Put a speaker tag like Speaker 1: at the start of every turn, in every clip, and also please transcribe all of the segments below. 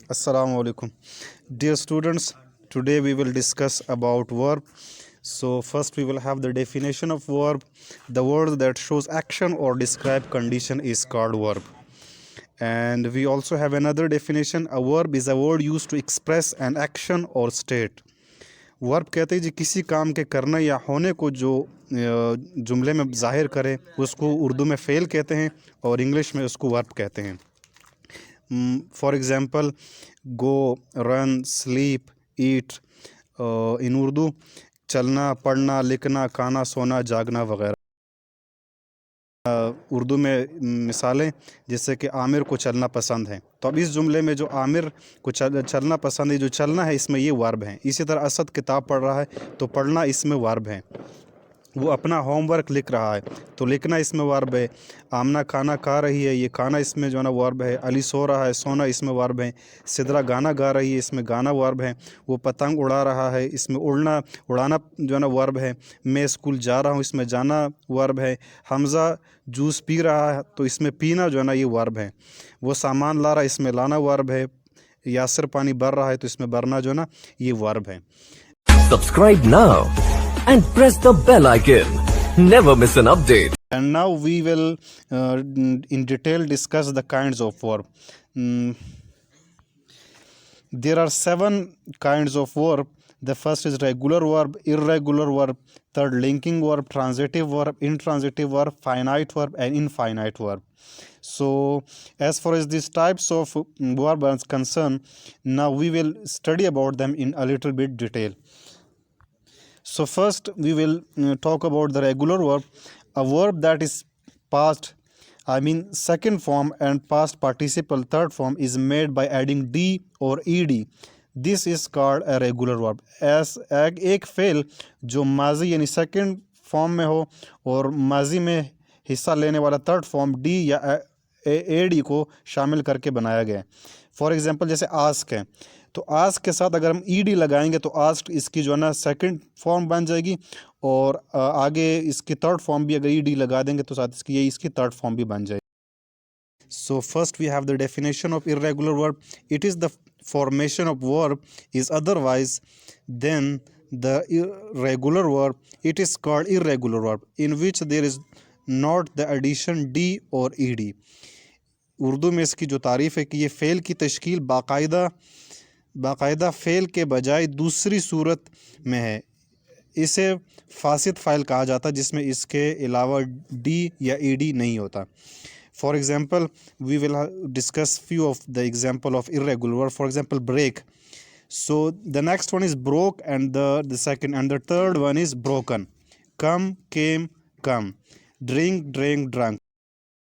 Speaker 1: Assalamu alaikum. Dear students, today we will discuss about verb. So first we will have the definition of verb. The word that shows action or describe condition is called verb. And we also have another definition. A verb is a word used to express an action or state. Verb कहते हैं जी किसी काम के करना या होने को जो जुमले में ज़ाहिर करे उसको उर्दू में फ़ेल कहते हैं और इंग्लिश में उसको वर्ब कहते हैं. For example go, run, sleep, eat. In Urdu चलना, पढ़ना, लिखना, खाना, सोना, जागना वगैरह. उर्दू में मिसालें जैसे कि आमिर को चलना पसंद है. तो अब इस जुमले में जो आमिर को चलना पसंद है, जो चलना है इसमें ये वर्ब है. इसी तरह असद किताब पढ़ रहा है तो पढ़ना इसमें वर्ब है. वो अपना होमवर्क लिख रहा है तो लिखना इसमें वर्ब है. आमना खाना खा रही है, ये खाना इसमें जो है ना वर्ब है. अली सो रहा है, सोना इसमें वर्ब है. सिदरा गाना गा रही है, इसमें गाना वर्ब है. वो पतंग उड़ा रहा है, इसमें उड़ाना जो है ना वर्ब है. मैं स्कूल जा रहा हूँ, इसमें जाना वर्ब है. हमज़ा जूस पी रहा है तो इसमें पीना जो है ना ये वर्ब है. वो सामान ला रहा है, इसमें लाना वर्ब है. यासिर पानी भर रहा है तो इसमें भरना जो है ना ये वर्ब है.
Speaker 2: Subscribe now and press the bell icon. Never miss an update.
Speaker 1: And now we will in detail discuss the kinds of verb. There are 7 kinds of verb. The first is regular verb, irregular verb, third linking verb, transitive verb, intransitive verb, finite verb, and infinite verb. So as far as these types of verb are concerned, now we will study about them in a little bit detail. So first we will talk about the regular verb. A verb that is past, second form and past participle third form is made by adding d or ed. This is called a regular verb. as एक fail जो माजी यानी second form में हो और माजी में हिस्सा लेने वाला थर्ड फॉर्म डी या एडी को शामिल करके बनाया गया है. फॉर एग्जांपल जैसे आस्क है तो आस्क के साथ अगर हम ईडी लगाएंगे तो आस्क इसकी जो है ना सेकंड फॉर्म बन जाएगी और आगे इसकी थर्ड फॉर्म भी अगर ईडी लगा देंगे तो साथ इसकी थर्ड फॉर्म भी बन जाएगी. So first we have the definition of irregular verb. It is the formation of verb is otherwise than the irregular verb. It is called irregular verb in which there is not the addition d or ed. Urdu में इसकी जो तारीफ़ है कि ये fail की तश्कील बाकायदा fail के बजाय दूसरी सूरत में है. इसे फासिद फ़ाइल कहा जाता है जिसमें इसके अलावा डी या ईडी नहीं होता. For example we will discuss few of the example of irregular verb. For example, break. So the next one is broke and the second and the third one is broken. Come, came, come. Drink, drank, drunk.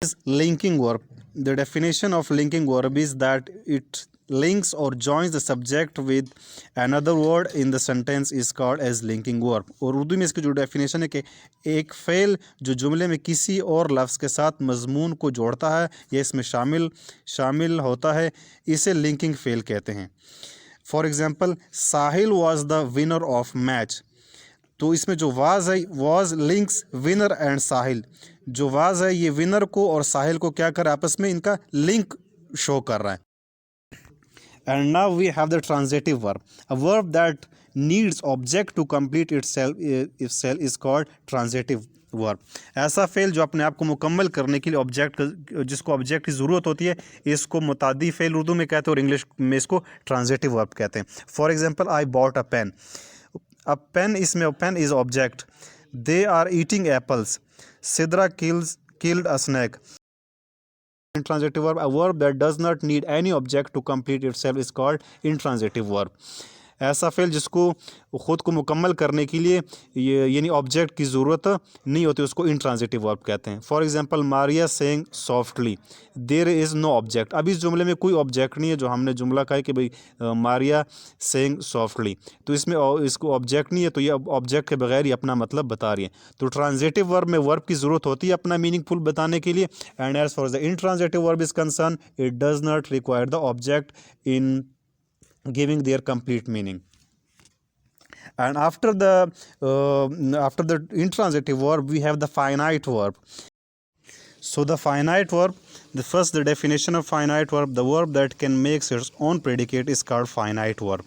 Speaker 1: Is linking verb. The definition of linking verb is that it links or joins the subject with another word in the sentence is called as linking verb. और उर्दू में इसकी जो definition है कि एक fail जो जुमले में किसी और लफ्ज़ के साथ मज़मून को जोड़ता है या इसमें शामिल होता है, इसे लिंकिंग फ़ेल कहते हैं. For example Sahil was the winner of match. तो इसमें जो वाज है वाज लिंक्स विनर एंड साहिल. जो वाज है ये विनर को और साहिल को क्या कर रहा है, आपस में इनका लिंक शो कर रहा है. And now we have the transitive verb. A verb that needs object to complete itself is called transitive verb. ऐसा फेल जो अपने आप को मुकम्मल करने के लिए जिसको ऑब्जेक्ट की ज़रूरत होती है, इसको मुतादी फेल उर्दू में कहते हैं और इंग्लिश में इसको ट्रांजिटिव वर्ब कहते हैं. For example I bought a pen. A pen is object. They are eating apples. Sidra killed a snake. Intransitive verb. A verb that does not need any object to complete itself is called intransitive verb. ऐसा fail जिसको ख़ुद को मुकम्मल करने के लिए यानी object की ज़रूरत नहीं होती, उसको इंट्रांजिटिव वर्ब कहते हैं. For example Maria saying softly. There is no object. अब इस जुमले में कोई ऑब्जेक्ट नहीं है. जो हमने जुमला कहा है कि भाई मारिया सेइंग सॉफ्टली, तो इसमें इसको ऑब्जेक्ट नहीं है तो ये ऑब्जेक्ट के बगैर ही अपना मतलब बता रही है. तो ट्रांजिटिव वर्ब में वर्ब की ज़रूरत होती है अपना मीनिंगफुल बताने के लिए. And as for the intransitive verb is concern it does not require the object in giving their complete meaning. And after the intransitive verb we have the finite verb. So the finite verb, The first, the definition of finite verb, the verb that can make its own predicate is called finite verb.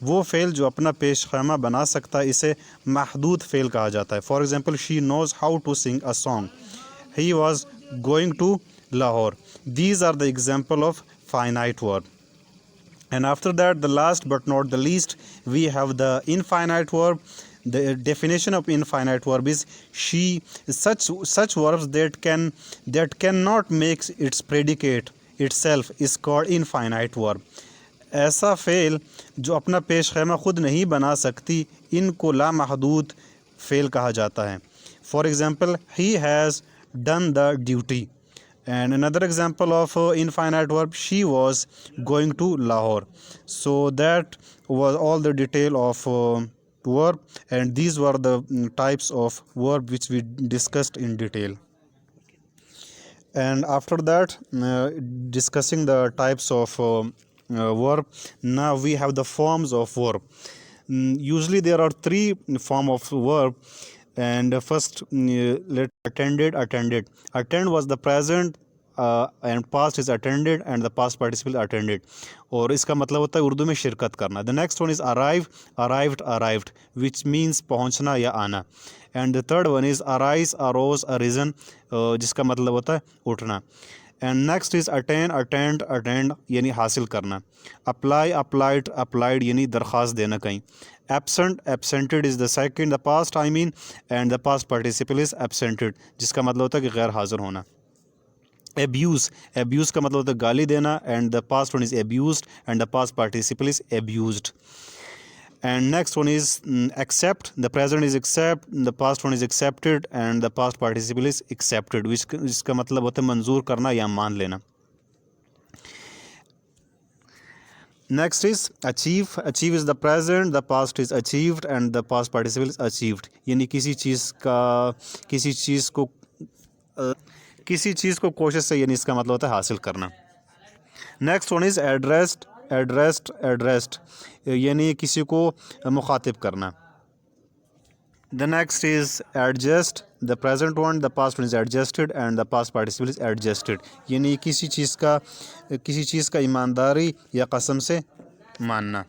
Speaker 1: वो fail जो अपना पेश खैमा बना सकता है इसे महदूद fail कहा जाता है. For example, she knows how to sing a song. He was going to Lahore. These are the example of finite verb. And after that, the last but not the least, we have the infinite verb. The definition of infinite verb is such verbs that cannot make its predicate itself is called infinite verb. ऐसा fail जो अपना पेश खैमा ख़ुद नहीं बना सकती, इनको लामहदूद fail कहा जाता है. For example, he has done the duty. And another example of infinite verb, she was going to Lahore. So that was all the detail of verb, and these were the types of verb which we discussed in detail. And after that, discussing the types of verb, now we have the forms of verb. Usually there are three form of verb. And first, let attended. Attend was the present and past is attended and the past participle attended. और इसका मतलब होता है उर्दू में शिरकत करना. The next one is arrived, which means पहुंचना या आना. And the third one is arise, arose, arisen, जिसका मतलब होता है उठना. And next is attend यानी हासिल करना. Apply, applied यानी दरख्वास्त देना कहीं. Absented is the second, the past I mean, and the past participle is absented, जिसका मतलब होता है कि गैर हाजिर होना. Abuse का मतलब होता है गाली देना, and the past one is abused and the past participle is abused. And next one is accept. The present is accept, the past one is accepted and the past participle is accepted, जिसका मतलब होता है मंजूर करना या मान लेना. Next is achieve is the present, the past is achieved and the past participle is achieved. यानी किसी चीज़ को कोशिश से, यानी इसका मतलब होता है हासिल करना. नेक्स्ट वन इज़ एड्रेस्ड यानी किसी को मुखातिब करना. The next is adjust. The present one, the past one is adjusted and the past participle is adjusted. यानी किसी चीज़ का ईमानदारी या कसम से मानना.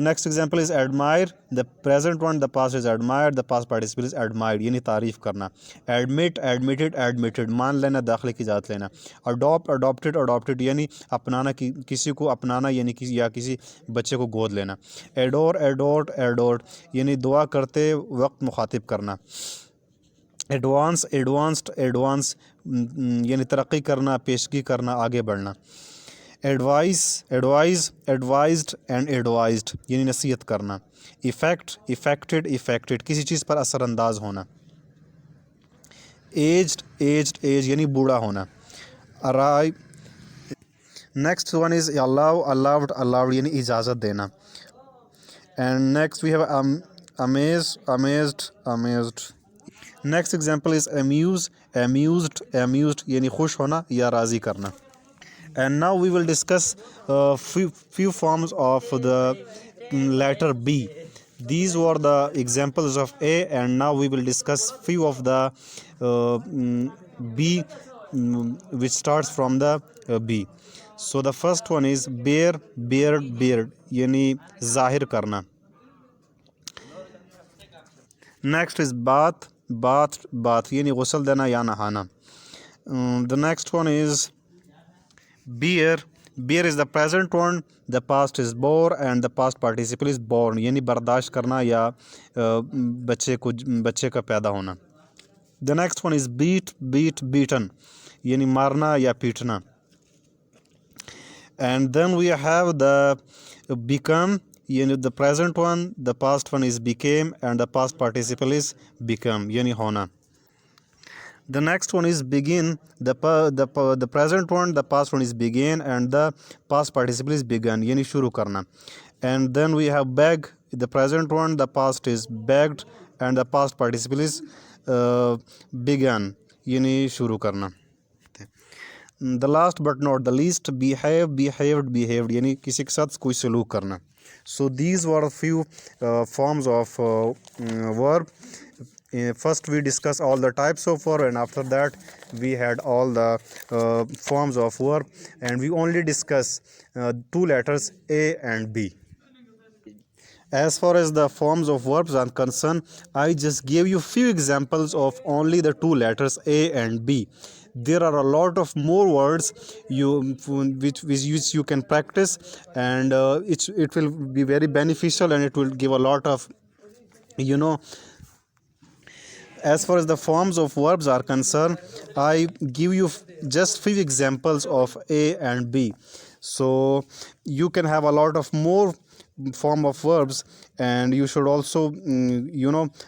Speaker 1: Next example is admire. The present one, the past is admired, the past participle is admired, यानी तारीफ़ करना. Admitted, मान लेना, दाखिले की जात लेना. Adopted यानी अपनाना, किसी को अपनाना यानी किसी बच्चे को गोद लेना. Adored यानी दुआ करते वक्त मुखातिब करना. Advance यानी तरक्की करना, पेशगी करना, आगे बढ़ना. advised and advised यानी नसीहत करना. Affected किसी चीज़ पर असरअंदाज होना. aged यानी बूढ़ा होना. arrive. Next one is allowed यानी इजाज़त देना. And next we have amazed. Next example is amused यानी खुश होना या राज़ी करना. And now we will discuss few forms of the letter B. These were the examples of A, and now we will discuss few of the B, which starts from the B. So the first one is beard यानी ज़ाहिर करना. Next is bath यानी गुस्ल देना या नहाना. The next one is bear is the present one, the past is bore and the past participle is born यानी बर्दाश्त करना या बच्चे का पैदा होना. The next one is beaten यानी मारना या पीटना. And then we have the become यानी the present one, the past one is became and the past participle is become यानी होना. The next one is begin. The present one, the past one is began and the past participle is begun यानी शुरू करना. And then we have beg. The present one, the past is begged and the past participle is began यानी शुरू करना. The last but not the least, behaved यानी किसी के साथ कोई सलूक करना. So these were a few forms of verb. First we discuss all the types of verb, and after that we had all the forms of verb, and we only discuss two letters A and B. As far as the forms of verbs are concerned, I just gave you few examples of only the two letters A and B. There are a lot of more words which you can practice, and it will be very beneficial, and it will give a lot of, you know, as far as the forms of verbs are concerned, I give you just few examples of A and B. So you can have a lot of more form of verbs, and you should also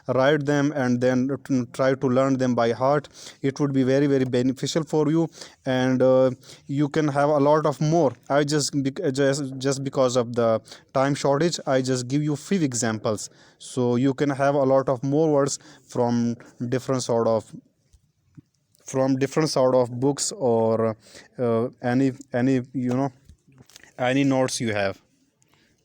Speaker 1: write them and then try to learn them by heart. It would be very very beneficial for you, and you can have a lot of more. I just because of the time shortage, I just give you few examples, so you can have a lot of more words from different sort of books, or any any notes you have.